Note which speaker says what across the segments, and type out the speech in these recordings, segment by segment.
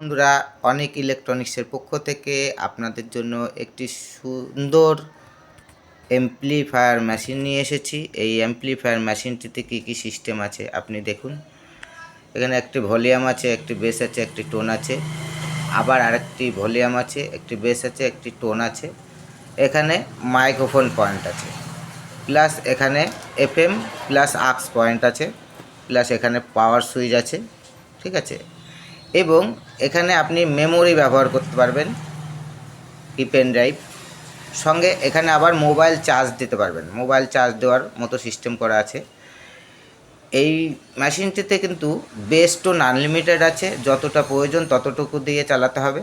Speaker 1: বন্ধুরা, অনেক ইলেকট্রনিক্সের পক্ষ থেকে আপনাদের জন্য একটি সুন্দর অ্যাম্প্লিফায়ার মেশিন নিয়ে এসেছি। এই অ্যাম্প্লিফায়ার মেশিনটিতে কী কী সিস্টেম আছে আপনি দেখুন। এখানে একটি ভলিউম আছে, একটি বেস আছে, একটি টোন আছে, আবার আরেকটি ভলিউম আছে, একটি বেস আছে, একটি টোন আছে। এখানে মাইক্রোফোন পয়েন্ট আছে, প্লাস এখানে এফএম প্লাস আক্স পয়েন্ট আছে, প্লাস এখানে পাওয়ার সুইচ আছে, ঠিক আছে। এবং এখানে আপনি মেমোরি ব্যবহার করতে পারবেন, কি পেন ড্রাইভ। সঙ্গে এখানে আবার মোবাইল চার্জ দিতে পারবেন, মোবাইল চার্জ দেওয়ার মতো সিস্টেম করা আছে। এই মেশিনটিতে কিন্তু বেস টোন আনলিমিটেড আছে, যতটা প্রয়োজন ততটুকু দিয়ে চালাতে হবে।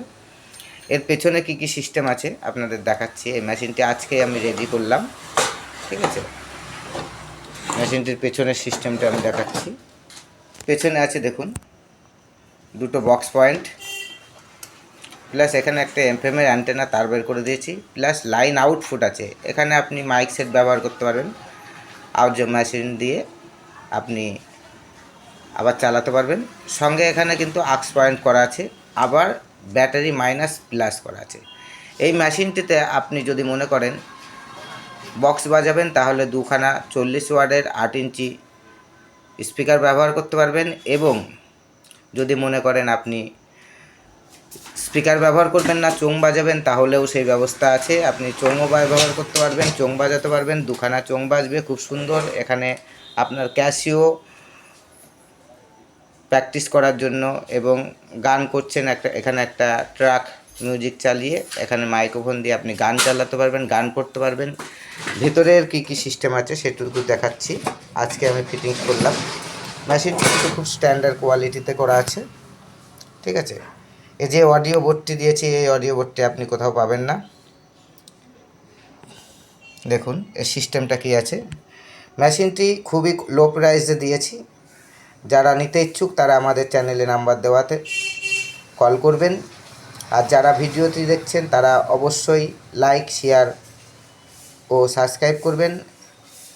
Speaker 1: এর পেছনে কি কি সিস্টেম আছে আপনাদের দেখাচ্ছি। এই মেশিনটি আজকে আমি রেডি করলাম, ঠিক আছে। মেশিনটির পেছনের সিস্টেমটা আমি দেখাচ্ছি। পেছনে আছে দেখুন দুটো বক্স পয়েন্ট, প্লাস এখানে একটা এমএফএমের অ্যান্টেনা তার বের করে দিয়েছি, প্লাস লাইন আউটপুট আছে। এখানে আপনি মাইক সেট ব্যবহার করতে পারবেন, আউটডোর মেশিন দিয়ে আপনি আবার চালাতে পারবেন। সঙ্গে এখানে কিন্তু আক্স পয়েন্ট করা আছে, আবার ব্যাটারি মাইনাস প্লাস করা আছে। এই মেশিনটিতে আপনি যদি মনে করেন বক্স বাজাবেন, তাহলে দুখানা 40 ওয়াটের 8 ইঞ্চি স্পিকার ব্যবহার করতে পারবেন। এবং যদি মনে করেন আপনি স্পিকার ব্যবহার করবেন না, চোং বাজাবেন, তাহলেও সেই ব্যবস্থা আছে। আপনি চোংও ব্যবহার করতে পারবেন, চোং বাজাতে পারবেন, দুখানা চোং বাজবে খুব সুন্দর। এখানে আপনার ক্যাসিও প্র্যাকটিস করার জন্য, এবং গান করছেন এখানে একটা ট্র্যাক মিউজিক চালিয়ে এখানে মাইক্রোফোন দিয়ে আপনি গান চালাতে পারবেন, গান করতে পারবেন। ভেতরের কী কী সিস্টেম আছে সেটুকু দেখাচ্ছি। আজকে আমি ফিটিংস করলাম। মেশিনটি কিন্তু খুব স্ট্যান্ডার্ড কোয়ালিটিতে করা আছে, ঠিক আছে। এই যে অডিও বোর্ডটি দিয়েছি, এই অডিও বোর্ডটি আপনি কোথাও পাবেন না। দেখুন এই সিস্টেমটা কী আছে। মেশিনটি খুবই লো প্রাইসে দিয়েছি। যারা নিতে ইচ্ছুক তারা আমাদের চ্যানেলে নাম্বার দেওয়াতে কল করবেন। আর যারা ভিডিওটি দেখছেন তারা অবশ্যই লাইক, শেয়ার ও সাবস্ক্রাইব করবেন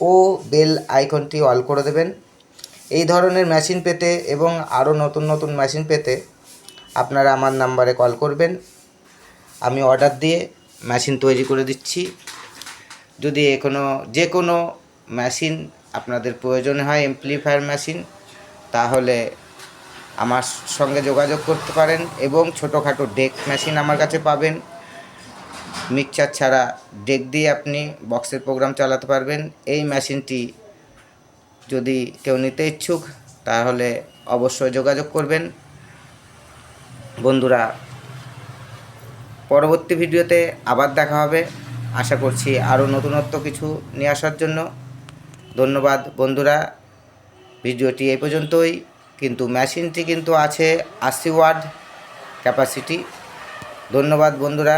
Speaker 1: ও বেল আইকনটি অল করে দেবেন। এই ধরনের মেশিন পেতে এবং আরও নতুন নতুন মেশিন পেতে আপনারা আমার নাম্বারে কল করবেন। আমি অর্ডার দিয়ে মেশিন তৈরি করে দিচ্ছি। যদি যে কোনো মেশিন আপনাদের প্রয়োজন হয়, অ্যাম্প্লিফায়ার মেশিন, তাহলে আমার সঙ্গে যোগাযোগ করতে পারেন। এবং ছোটোখাটো ডেক মেশিন আমার কাছে পাবেন। মিক্সচার ছাড়া ডেক দিয়ে আপনি বক্সের প্রোগ্রাম চালাতে পারবেন। এই মেশিনটি যদি কেউ নিতে ইচ্ছুক তাহলে অবশ্যই যোগাযোগ করবেন। বন্ধুরা, পরবর্তী ভিডিওতে আবার দেখা হবে। আশা করছি আরও নতুনত্ব কিছু নিয়ে আসার জন্য। ধন্যবাদ বন্ধুরা। ভিডিওটি এই পর্যন্তই। কিন্তু মেশিনটি কিন্তু আছে 80 ওয়াট ক্যাপাসিটি। ধন্যবাদ বন্ধুরা।